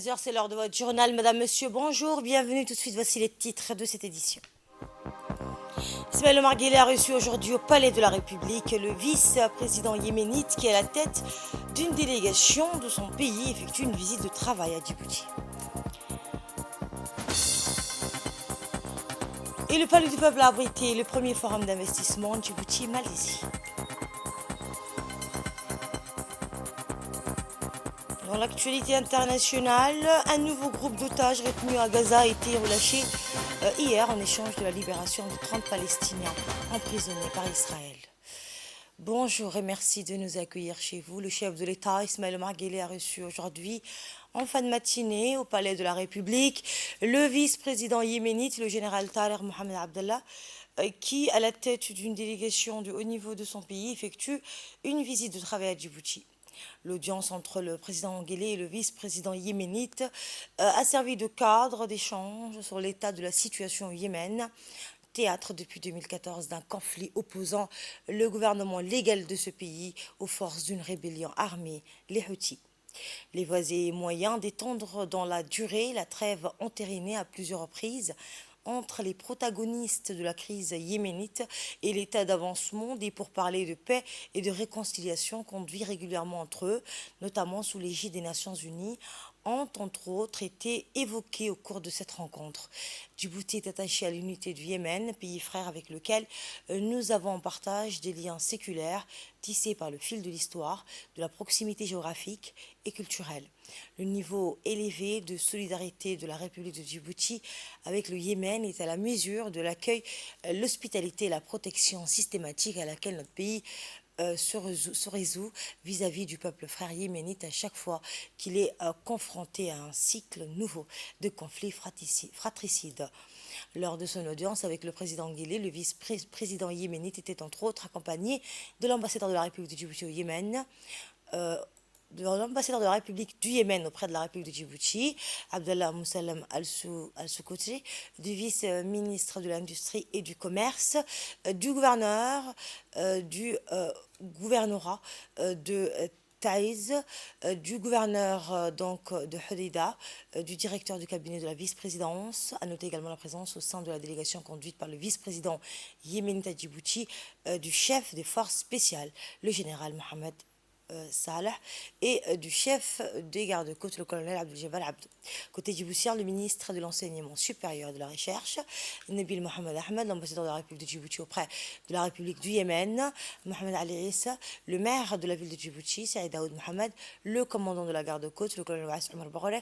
15 heures, c'est l'heure de votre journal. Madame, monsieur, bonjour, bienvenue. Tout de suite, voici les titres de cette édition. Ismaël Omar Guelleh a reçu aujourd'hui au Palais de la République le vice-président yéménite qui, à la tête d'une délégation de son pays, effectue une visite de travail à Djibouti. Et le Palais du Peuple a abrité le premier forum d'investissement Djibouti-Malaisie. Dans l'actualité internationale, un nouveau groupe d'otages retenus à Gaza a été relâché hier en échange de la libération de 30 Palestiniens emprisonnés par Israël. Bonjour et merci de nous accueillir chez vous. Le chef de l'État, Ismaël Omar Guelleh, a reçu aujourd'hui, en fin de matinée, au Palais de la République, le vice-président yéménite, le général Tariq Mohamed Abdallah, qui, à la tête d'une délégation de haut niveau de son pays, effectue une visite de travail à Djibouti. L'audience entre le président Guelleh et le vice-président yéménite a servi de cadre d'échange sur l'état de la situation au Yémen, théâtre depuis 2014 d'un conflit opposant le gouvernement légal de ce pays aux forces d'une rébellion armée, les Houthis. Les voies et moyens d'étendre dans la durée la trêve entérinée à plusieurs reprises entre les protagonistes de la crise yéménite et l'état d'avancement des pourparlers de paix et de réconciliation conduits régulièrement entre eux, notamment sous l'égide des Nations Unies, ont entre autres été évoqués au cours de cette rencontre. Djibouti est attaché à l'unité du Yémen, pays frère avec lequel nous avons en partage des liens séculaires tissés par le fil de l'histoire, de la proximité géographique et culturelle. Le niveau élevé de solidarité de la République de Djibouti avec le Yémen est à la mesure de l'accueil, l'hospitalité et la protection systématique à laquelle notre pays se résout vis-à-vis du peuple frère yéménite à chaque fois qu'il est confronté à un cycle nouveau de conflits fratricides. Lors de son audience avec le président Guelleh, le vice-président yéménite était entre autres accompagné de l'ambassadeur de la République de Djibouti au Yémen, de l'ambassadeur de la République du Yémen auprès de la République de Djibouti, Abdallah Moussalem Al-Soukouti, du vice-ministre de l'Industrie et du Commerce, du gouverneur du gouvernorat de Taïz, du gouverneur donc de Hodeida, du directeur du cabinet de la vice-présidence. À noter également la présence au sein de la délégation conduite par le vice-président yéménite à Djibouti du chef des forces spéciales, le général Mohamed Salah, et du chef des gardes-côtes, le colonel Abdel Abdou. Côté djiboutien, le ministre de l'Enseignement supérieur et de la Recherche, Nabil Mohamed Ahmed, l'ambassadeur de la République de Djibouti auprès de la République du Yémen, Mohamed Ali Issa, le maire de la ville de Djibouti, Saïd Daoud Mohamed, le commandant de la garde-côte, le colonel Wass Omar Barole,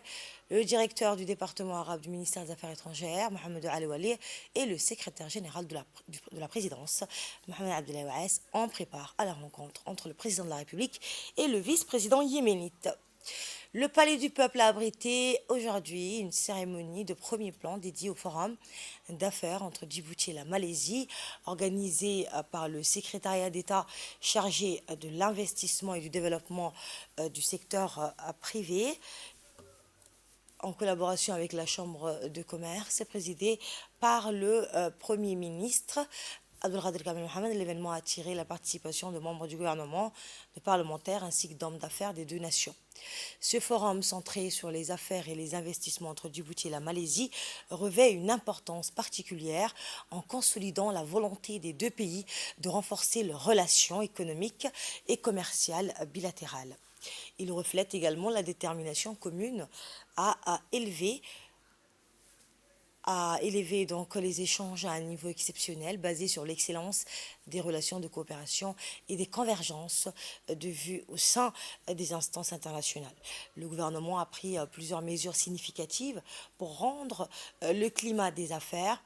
le directeur du département arabe du ministère des Affaires étrangères, Mohamed Ali Wali, et le secrétaire général de la présidence, Mohamed Abdelaye Waes, en prépare à la rencontre entre le président de la République et le vice-président yéménite. Le Palais du Peuple a abrité aujourd'hui une cérémonie de premier plan dédiée au forum d'affaires entre Djibouti et la Malaisie, organisée par le secrétariat d'État chargé de l'investissement et du développement du secteur privé, en collaboration avec la Chambre de commerce, présidée par le Premier ministre Abdelkader Kamel Mohamed. L'événement a attiré la participation de membres du gouvernement, de parlementaires ainsi que d'hommes d'affaires des deux nations. Ce forum centré sur les affaires et les investissements entre Djibouti et la Malaisie revêt une importance particulière en consolidant la volonté des deux pays de renforcer leurs relations économiques et commerciales bilatérales. Il reflète également la détermination commune à élever donc les échanges à un niveau exceptionnel basé sur l'excellence des relations de coopération et des convergences de vues au sein des instances internationales. Le gouvernement a pris plusieurs mesures significatives pour rendre le climat des affaires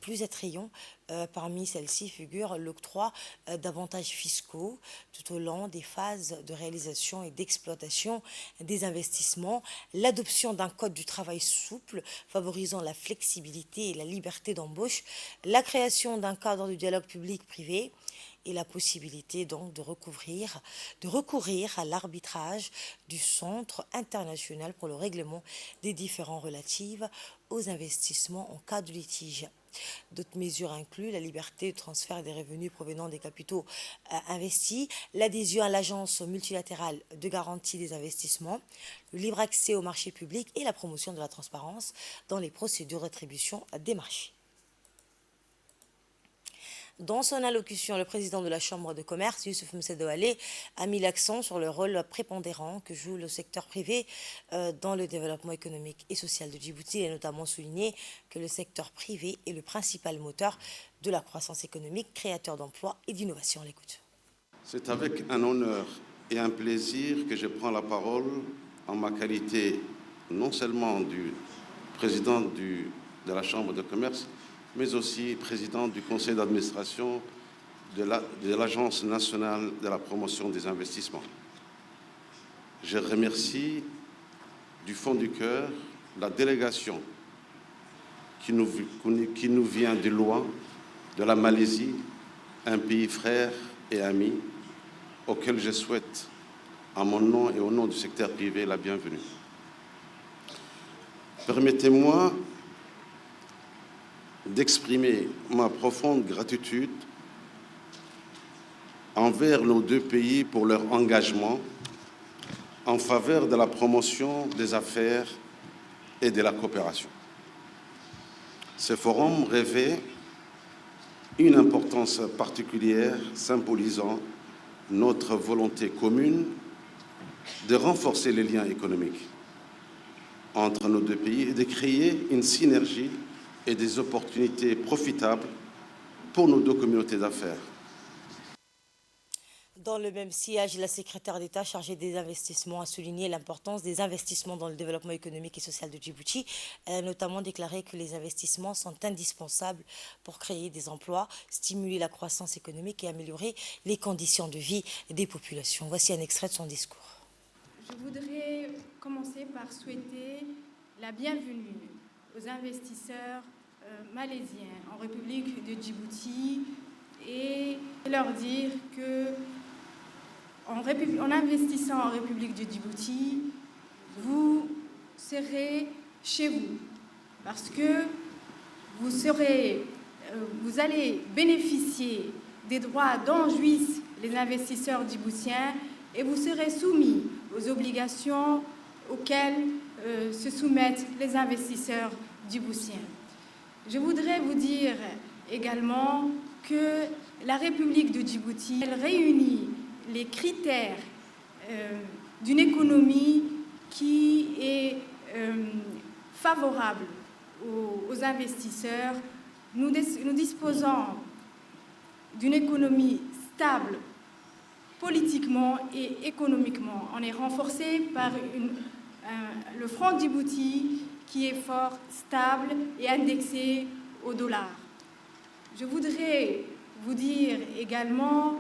plus attrayant. Parmi celles-ci figure l'octroi d'avantages fiscaux tout au long des phases de réalisation et d'exploitation des investissements, l'adoption d'un code du travail souple favorisant la flexibilité et la liberté d'embauche, la création d'un cadre de dialogue public-privé et la possibilité donc de recourir à l'arbitrage du Centre international pour le règlement des différends relatifs aux investissements en cas de litige. D'autres mesures incluent la liberté de transfert des revenus provenant des capitaux investis, l'adhésion à l'agence multilatérale de garantie des investissements, le libre accès aux marchés publics et la promotion de la transparence dans les procédures d'attribution des marchés. Dans son allocution, le président de la Chambre de commerce, Youssouf Msedoualé, a mis l'accent sur le rôle prépondérant que joue le secteur privé dans le développement économique et social de Djibouti. Il a notamment souligné que le secteur privé est le principal moteur de la croissance économique, créateur d'emplois et d'innovation. On l'écoute. C'est avec un honneur et un plaisir que je prends la parole en ma qualité non seulement du président de la Chambre de commerce, mais aussi président du conseil d'administration de l'Agence nationale de la promotion des investissements. Je remercie du fond du cœur la délégation qui nous vient de loin, de la Malaisie, un pays frère et ami, auquel je souhaite, en mon nom et au nom du secteur privé, la bienvenue. Permettez-moi d'exprimer ma profonde gratitude envers nos deux pays pour leur engagement en faveur de la promotion des affaires et de la coopération. Ce forum revêt une importance particulière, symbolisant notre volonté commune de renforcer les liens économiques entre nos deux pays et de créer une synergie et des opportunités profitables pour nos deux communautés d'affaires. Dans le même sillage, la secrétaire d'État chargée des investissements a souligné l'importance des investissements dans le développement économique et social de Djibouti. Elle a notamment déclaré que les investissements sont indispensables pour créer des emplois, stimuler la croissance économique et améliorer les conditions de vie des populations. Voici un extrait de son discours. Je voudrais commencer par souhaiter la bienvenue aux investisseurs malaisiens en République de Djibouti et leur dire que en investissant en République de Djibouti, vous serez chez vous parce que vous allez bénéficier des droits dont jouissent les investisseurs djiboutiens et vous serez soumis aux obligations auxquelles se soumettent les investisseurs djiboutiens. Je voudrais vous dire également que la République de Djibouti, elle réunit les critères d'une économie qui est favorable aux investisseurs. Nous disposons d'une économie stable politiquement et économiquement. On est renforcé par le franc Djibouti qui est fort, stable et indexé au dollar. Je voudrais vous dire également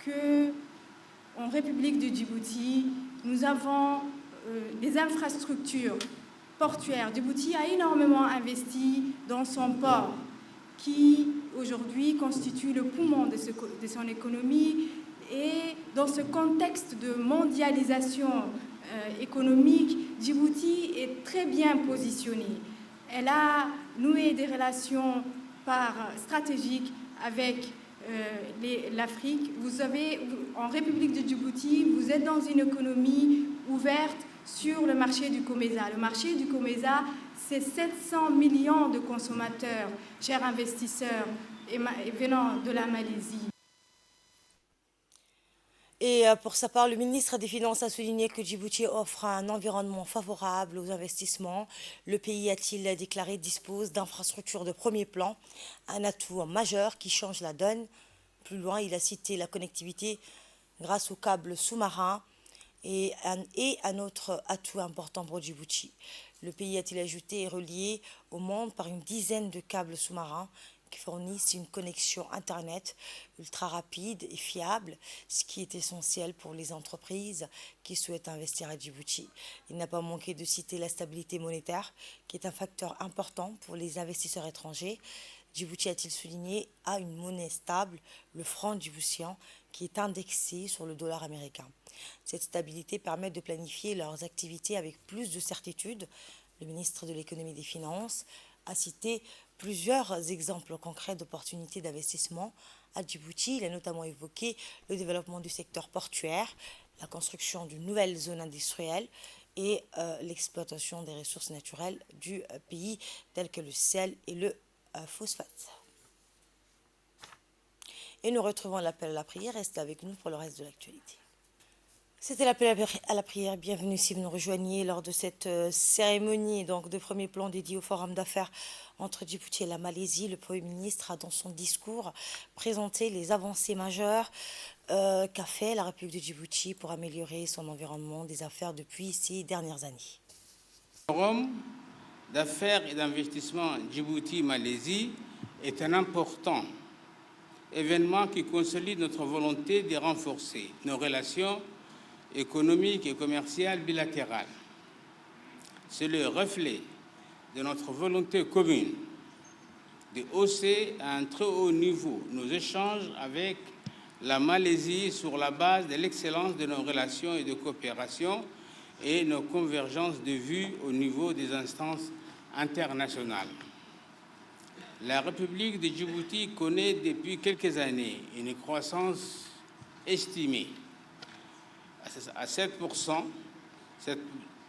qu'en République de Djibouti, nous avons des infrastructures portuaires. Djibouti a énormément investi dans son port, qui aujourd'hui constitue le poumon de son économie. Et dans ce contexte de mondialisation économique, Djibouti est très bien positionnée. Elle a noué des relations stratégiques avec l'Afrique. Vous savez, en République de Djibouti, vous êtes dans une économie ouverte sur le marché du COMESA. Le marché du COMESA, c'est 700 millions de consommateurs, chers investisseurs venant de la Malaisie. Et pour sa part, le ministre des Finances a souligné que Djibouti offre un environnement favorable aux investissements. Le pays, a-t-il déclaré, dispose d'infrastructures de premier plan, un atout majeur qui change la donne. Plus loin, il a cité la connectivité grâce aux câbles sous-marins et un autre atout important pour Djibouti. Le pays, a-t-il ajouté, est relié au monde par une dizaine de câbles sous-marins qui fournissent une connexion Internet ultra rapide et fiable, ce qui est essentiel pour les entreprises qui souhaitent investir à Djibouti. Il n'a pas manqué de citer la stabilité monétaire, qui est un facteur important pour les investisseurs étrangers. Djibouti, a-t-il souligné, a une monnaie stable, le franc djiboutien, qui est indexé sur le dollar américain. Cette stabilité permet de planifier leurs activités avec plus de certitude. Le ministre de l'économie et des finances a cité plusieurs exemples concrets d'opportunités d'investissement à Djibouti. Il a notamment évoqué le développement du secteur portuaire, la construction d'une nouvelle zone industrielle et l'exploitation des ressources naturelles du pays, telles que le sel et le phosphate. Et nous retrouvons l'appel à la prière. Restez avec nous pour le reste de l'actualité. C'était l'appel à la prière. Bienvenue si vous nous rejoignez lors de cette cérémonie donc, de premier plan dédié au forum d'affaires entre Djibouti et la Malaisie. Le Premier ministre a dans son discours présenté les avancées majeures qu'a fait la République de Djibouti pour améliorer son environnement des affaires depuis ces dernières années. Le forum d'affaires et d'investissement Djibouti-Malaisie est un important événement qui consolide notre volonté de renforcer nos relations économique et commerciale bilatérale. C'est le reflet de notre volonté commune de hausser à un très haut niveau nos échanges avec la Malaisie sur la base de l'excellence de nos relations et de coopération et nos convergences de vues au niveau des instances internationales. La République de Djibouti connaît depuis quelques années une croissance estimée à 7%. Cette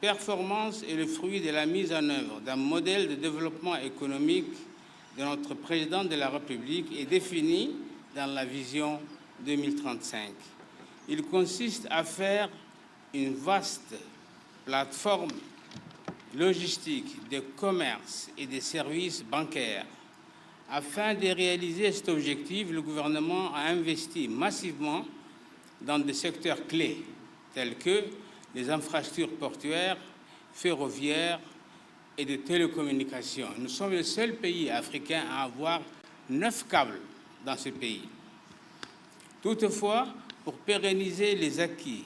performance est le fruit de la mise en œuvre d'un modèle de développement économique de notre président de la République et défini dans la vision 2035. Il consiste à faire une vaste plateforme logistique de commerce et de services bancaires. Afin de réaliser cet objectif, le gouvernement a investi massivement dans des secteurs clés tels que les infrastructures portuaires, ferroviaires et de télécommunications. Nous sommes le seul pays africain à avoir 9 câbles dans ce pays. Toutefois, pour pérenniser les acquis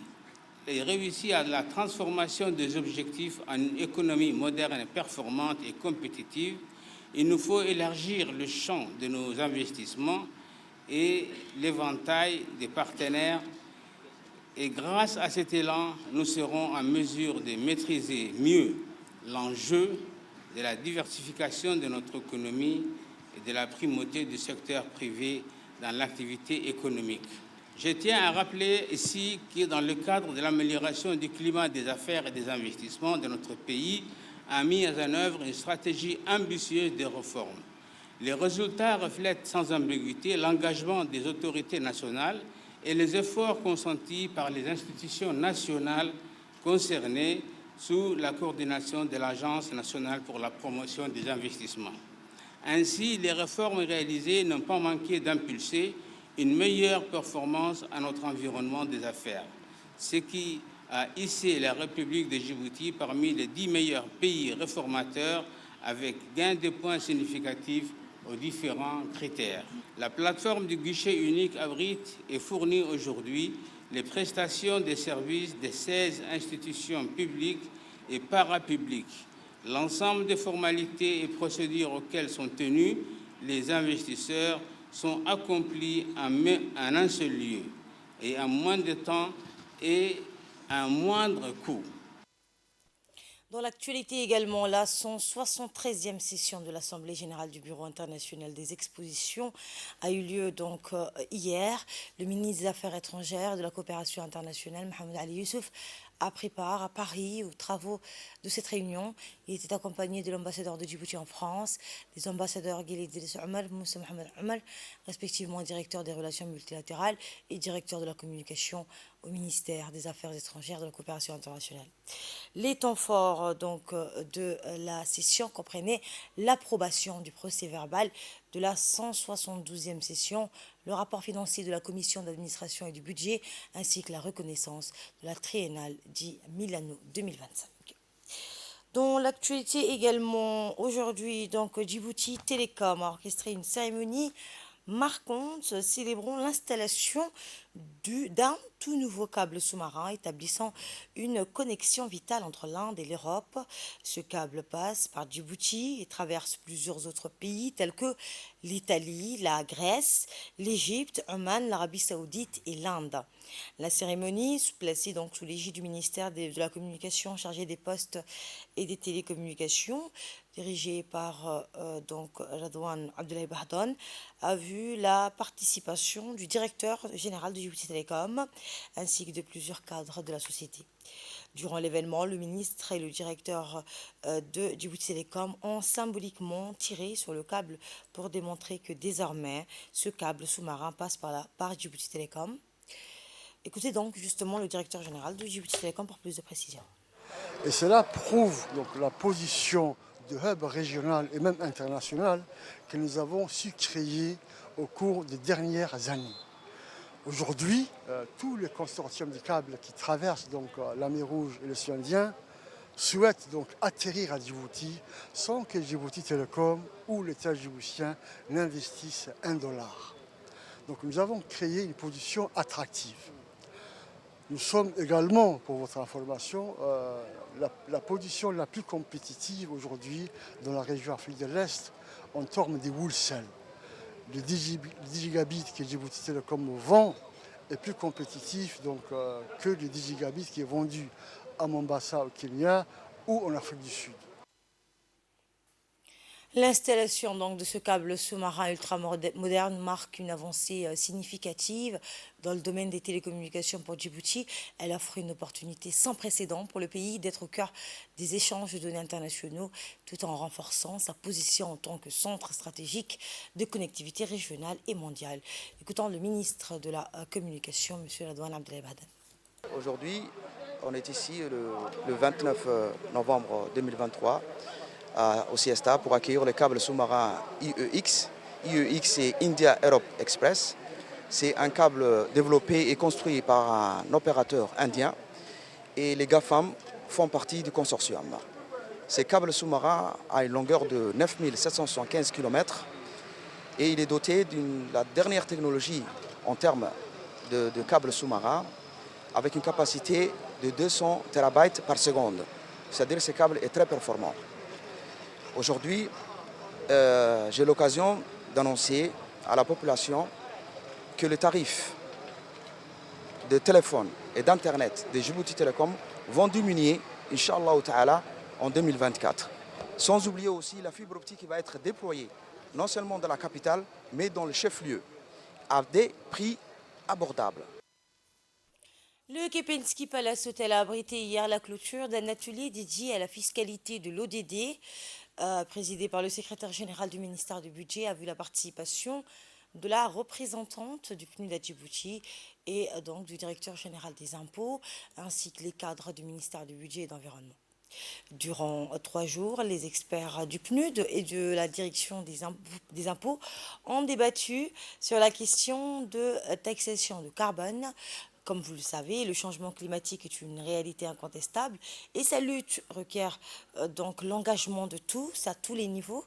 et réussir à la transformation des objectifs en une économie moderne, performante et compétitive, il nous faut élargir le champ de nos investissements et l'éventail des partenaires. Et grâce à cet élan, nous serons en mesure de maîtriser mieux l'enjeu de la diversification de notre économie et de la primauté du secteur privé dans l'activité économique. Je tiens à rappeler ici que dans le cadre de l'amélioration du climat des affaires et des investissements de notre pays, a mis en œuvre une stratégie ambitieuse de réforme. Les résultats reflètent sans ambiguïté l'engagement des autorités nationales et les efforts consentis par les institutions nationales concernées sous la coordination de l'Agence nationale pour la promotion des investissements. Ainsi, les réformes réalisées n'ont pas manqué d'impulser une meilleure performance à notre environnement des affaires, ce qui a hissé la République de Djibouti parmi les 10 meilleurs pays réformateurs avec gain de points significatifs aux différents critères. La plateforme du guichet unique abrite et fournit aujourd'hui les prestations des services de 16 institutions publiques et parapubliques. L'ensemble des formalités et procédures auxquelles sont tenus les investisseurs sont accomplis en un seul lieu et en moins de temps et à un moindre coût. Dans l'actualité également, la 173e session de l'Assemblée générale du Bureau international des expositions a eu lieu donc hier. Le ministre des Affaires étrangères et de la coopération internationale, Mohamed Ali Youssouf, a pris part à Paris aux travaux de cette réunion. Il était accompagné de l'ambassadeur de Djibouti en France, des ambassadeurs Ghili Idriss Omar, Moussa Mohamed Omar, respectivement directeur des relations multilatérales et directeur de la communication au ministère des Affaires étrangères et de la coopération internationale. Les temps forts donc, de la session comprenaient l'approbation du procès-verbal de la 172e session, le rapport financier de la Commission d'administration et du budget, ainsi que la reconnaissance de la triennale dit Milano 2025. Dans l'actualité également, aujourd'hui, donc Djibouti Télécom a orchestré une cérémonie marquante célébrant l'installation d'un tout nouveau câble sous-marin établissant une connexion vitale entre l'Inde et l'Europe. Ce câble passe par Djibouti et traverse plusieurs autres pays tels que l'Italie, la Grèce, l'Égypte, Oman, l'Arabie Saoudite et l'Inde. La cérémonie, placée donc sous l'égide du ministère de la Communication chargé des postes et des télécommunications, dirigé par donc Radouane Abdoulaye Bahdon, a vu la participation du directeur général de Djibouti Telecom ainsi que de plusieurs cadres de la société. Durant l'événement, le ministre et le directeur de Djibouti Telecom ont symboliquement tiré sur le câble pour démontrer que désormais, ce câble sous-marin passe par Djibouti Telecom. Écoutez donc justement le directeur général de Djibouti Telecom pour plus de précisions. Et cela prouve donc la position de hub régional et même international que nous avons su créer au cours des dernières années. Aujourd'hui, tous les consortiums de câbles qui traversent donc la mer Rouge et l'océan Indien souhaitent donc atterrir à Djibouti sans que Djibouti Telecom ou l'État djiboutien n'investissent $1. Donc nous avons créé une position attractive. Nous sommes également, pour votre information, la position la plus compétitive aujourd'hui dans la région Afrique de l'Est en termes de wholesale. Le 10 gigabits que Djibouti Telecom vend est plus compétitif donc, que le 10 gigabits qui est vendu à Mombasa au Kenya ou en Afrique du Sud. L'installation donc de ce câble sous-marin ultramoderne marque une avancée significative dans le domaine des télécommunications pour Djibouti. Elle offre une opportunité sans précédent pour le pays d'être au cœur des échanges de données internationaux tout en renforçant sa position en tant que centre stratégique de connectivité régionale et mondiale. Écoutons le ministre de la Communication, M. Radouane Abdoulaye Bahdon. Aujourd'hui, on est ici le 29 novembre 2023 au Siesta pour accueillir le câble sous-marin IEX. IEX, c'est India Europe Express. C'est un câble développé et construit par un opérateur indien et les GAFAM font partie du consortium. Ce câble sous-marin a une longueur de 9775 km et il est doté de la dernière technologie en termes de câble sous-marin avec une capacité de 200 terabytes par seconde. C'est-à-dire que ce câble est très performant. Aujourd'hui, j'ai l'occasion d'annoncer à la population que les tarifs de téléphone et d'Internet de Djibouti Telecom vont diminuer, Inch'Allah Ta'ala, en 2024. Sans oublier aussi la fibre optique qui va être déployée, non seulement dans la capitale, mais dans le chef-lieu, à des prix abordables. Le Kempinski Palace Hotel a abrité hier la clôture d'un atelier dédié à la fiscalité de l'ODD, présidé par le secrétaire général du ministère du Budget, a vu la participation de la représentante du PNUD à Djibouti et donc du directeur général des impôts, ainsi que les cadres du ministère du Budget et d'Environnement. Durant 3 jours, les experts du PNUD et de la direction des impôts ont débattu sur la question de taxation de carbone. Comme vous le savez, le changement climatique est une réalité incontestable et sa lutte requiert donc l'engagement de tous, à tous les niveaux.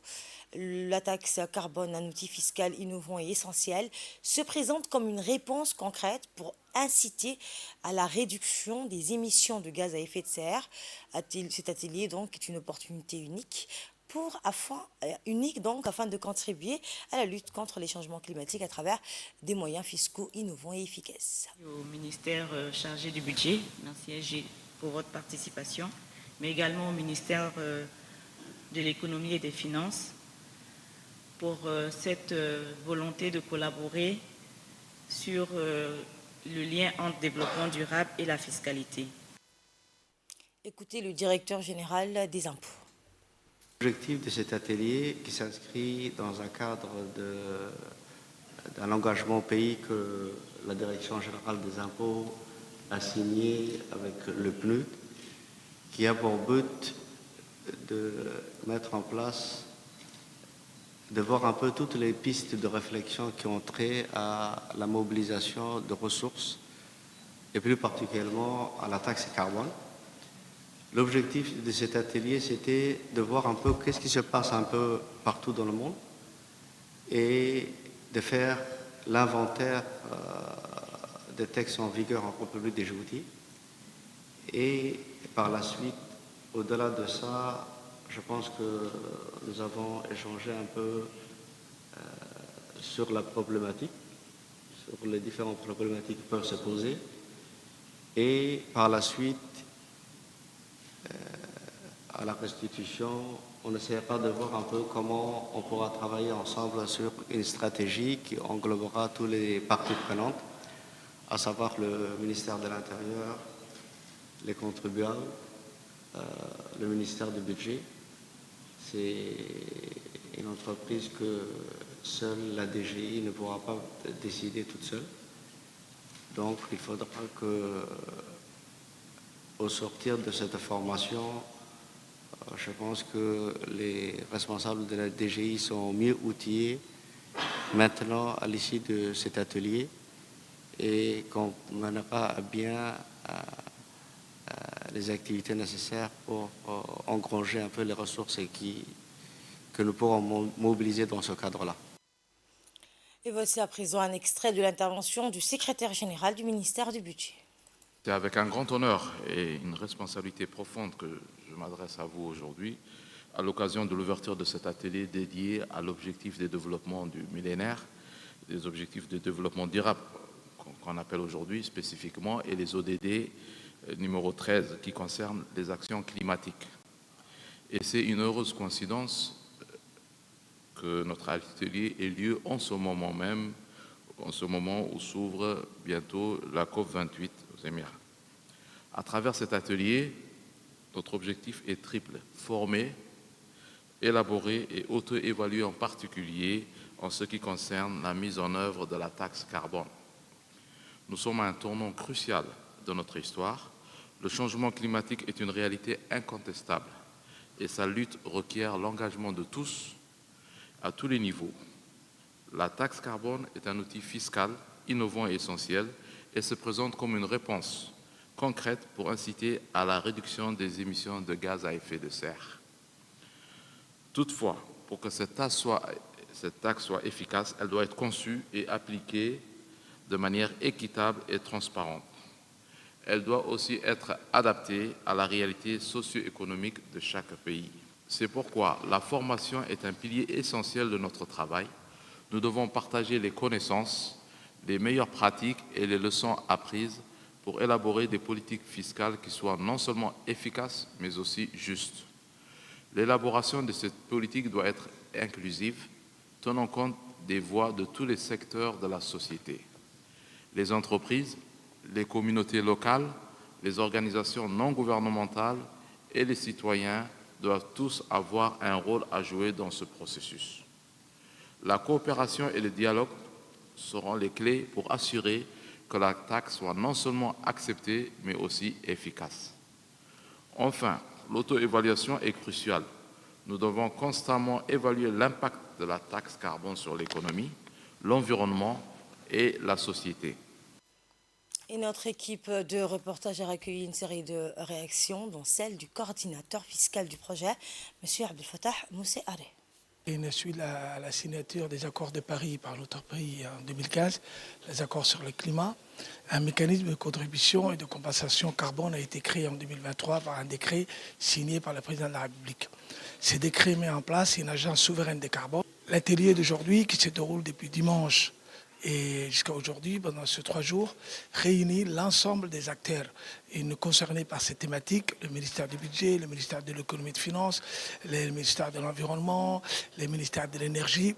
La taxe carbone, un outil fiscal innovant et essentiel, se présente comme une réponse concrète pour inciter à la réduction des émissions de gaz à effet de serre. Cet atelier donc est une opportunité unique afin de contribuer à la lutte contre les changements climatiques à travers des moyens fiscaux innovants et efficaces. Au ministère chargé du budget, merci pour votre participation, mais également au ministère de l'économie et des finances pour cette volonté de collaborer sur le lien entre développement durable et la fiscalité. Écoutez le directeur général des impôts. L'objectif de cet atelier qui s'inscrit dans un cadre d'un engagement au pays que la Direction générale des impôts a signé avec le PNUD, qui a pour but de mettre en place, de voir un peu toutes les pistes de réflexion qui ont trait à la mobilisation de ressources et plus particulièrement à la taxe carbone. L'objectif de cet atelier, c'était de voir un peu qu'est-ce qui se passe un peu partout dans le monde et de faire l'inventaire des textes en vigueur en République de Djibouti. Et par la suite, au-delà de ça, je pense que nous avons échangé un peu sur la problématique, sur les différentes problématiques qui peuvent se poser. Et par la suite, à la restitution on essaiera de voir un peu comment on pourra travailler ensemble sur une stratégie qui englobera tous les parties prenantes, à savoir le ministère de l'Intérieur, les contribuables, le ministère du Budget. C'est une entreprise que seule la DGI ne pourra pas décider toute seule. Donc il faudra que, au sortir de cette formation, je pense que les responsables de la DGI sont mieux outillés maintenant à l'issue de cet atelier et qu'on mènera à bien les activités nécessaires pour engranger un peu les ressources que nous pourrons mobiliser dans ce cadre-là. Et voici à présent un extrait de l'intervention du secrétaire général du ministère du Budget. C'est avec un grand honneur et une responsabilité profonde que je m'adresse à vous aujourd'hui à l'occasion de l'ouverture de cet atelier dédié à l'objectif de développement du millénaire, des objectifs de développement durable qu'on appelle aujourd'hui spécifiquement, et les ODD numéro 13 qui concerne les actions climatiques. Et c'est une heureuse coïncidence que notre atelier ait lieu en ce moment même, en ce moment où s'ouvre bientôt la COP28 aux Émirats. À travers cet atelier, notre objectif est triple: former, élaborer et auto-évaluer, en particulier en ce qui concerne la mise en œuvre de la taxe carbone. Nous sommes à un tournant crucial de notre histoire. Le changement climatique est une réalité incontestable et sa lutte requiert l'engagement de tous, à tous les niveaux. La taxe carbone est un outil fiscal innovant et essentiel et se présente comme une réponse concrète pour inciter à la réduction des émissions de gaz à effet de serre. Toutefois, pour que cette taxe soit efficace, elle doit être conçue et appliquée de manière équitable et transparente. Elle doit aussi être adaptée à la réalité socio-économique de chaque pays. C'est pourquoi la formation est un pilier essentiel de notre travail. Nous devons partager les connaissances, les meilleures pratiques et les leçons apprises pour élaborer des politiques fiscales qui soient non seulement efficaces, mais aussi justes. L'élaboration de cette politique doit être inclusive, tenant compte des voix de tous les secteurs de la société. Les entreprises, les communautés locales, les organisations non gouvernementales et les citoyens doivent tous avoir un rôle à jouer dans ce processus. La coopération et le dialogue seront les clés pour assurer que la taxe soit non seulement acceptée, mais aussi efficace. Enfin, l'auto-évaluation est cruciale. Nous devons constamment évaluer l'impact de la taxe carbone sur l'économie, l'environnement et la société. Et notre équipe de reportage a recueilli une série de réactions, dont celle du coordinateur fiscal du projet, M. Abdel Fattah Moussé Aré. Suite à la signature des accords de Paris par notre pays en 2015, les accords sur le climat, un mécanisme de contribution et de compensation carbone a été créé en 2023 par un décret signé par le président de la République. Ce décret met en place une agence souveraine de carbone. L'atelier d'aujourd'hui, qui se déroule depuis dimanche et jusqu'à aujourd'hui, pendant ces 3 jours, réunit l'ensemble des acteurs concernés par cette thématique, le ministère du Budget, le ministère de l'Économie et des Finances, le ministère de l'Environnement, le ministère de l'Énergie,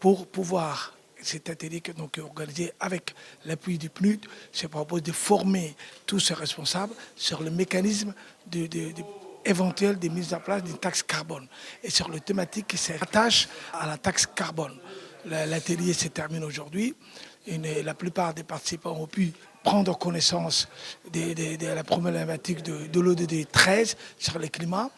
pour pouvoir, cet atelier donc organisé avec l'appui du PNUD, se propose de former tous ces responsables sur le mécanisme éventuel de mise en place d'une taxe carbone et sur les thématiques qui se rattachent à la taxe carbone. L'atelier se termine aujourd'hui. La plupart des participants ont pu prendre connaissance de la problématique de l'ODD 13 sur le climat,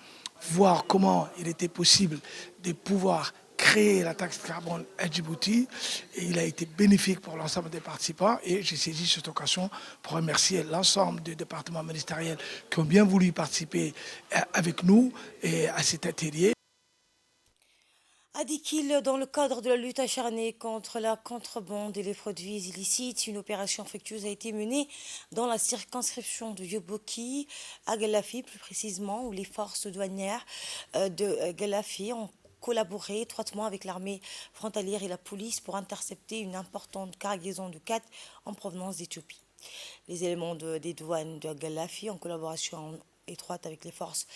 voir comment il était possible de pouvoir créer la taxe carbone à Djibouti. Et il a été bénéfique pour l'ensemble des participants. Et j'ai saisi cette occasion pour remercier l'ensemble des départements ministériels qui ont bien voulu participer avec nous et à cet atelier. A dit qu'il, dans le cadre de la lutte acharnée contre la contrebande et les produits illicites, une opération fructueuse a été menée dans la circonscription de Yoboki, à Galafi plus précisément, où les forces douanières de Galafi ont collaboré étroitement avec l'armée frontalière et la police pour intercepter une importante cargaison de khat en provenance d'Éthiopie. Les éléments des douanes de Galafi, en collaboration étroite avec les forces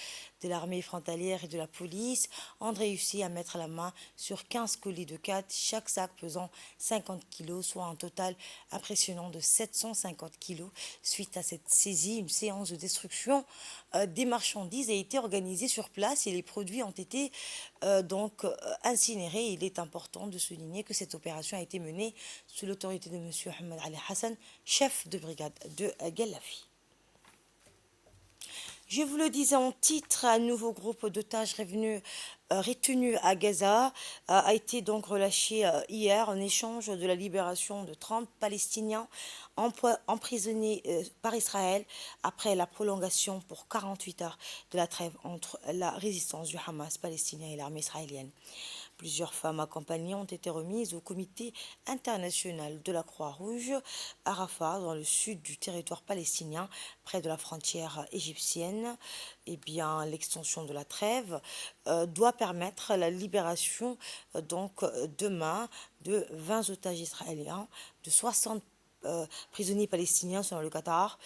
de l'armée frontalière et de la police, ont réussi à mettre la main sur 15 colis de quat, chaque sac pesant 50 kg, soit un total impressionnant de 750 kg. Suite à cette saisie, une séance de destruction des marchandises a été organisée sur place et les produits ont été incinérés. Il est important de souligner que cette opération a été menée sous l'autorité de M. Ahmed Ali Hassan, chef de brigade de Gallafi. Je vous le disais en titre, un nouveau groupe d'otages retenu à Gaza a été donc relâché hier en échange de la libération de 30 Palestiniens emprisonnés par Israël après la prolongation pour 48 heures de la trêve entre la résistance du Hamas palestinien et l'armée israélienne. Plusieurs femmes accompagnées ont été remises au comité international de la Croix-Rouge à Rafah, dans le sud du territoire palestinien, près de la frontière égyptienne. Eh bien, l'extension de la trêve doit permettre la libération demain de 20 otages israéliens, de 60 prisonniers palestiniens selon le Qatar,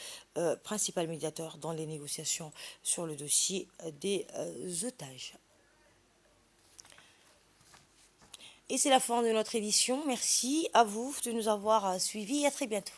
principal médiateur dans les négociations sur le dossier des otages. Et c'est la fin de notre édition. Merci à vous de nous avoir suivis et à très bientôt.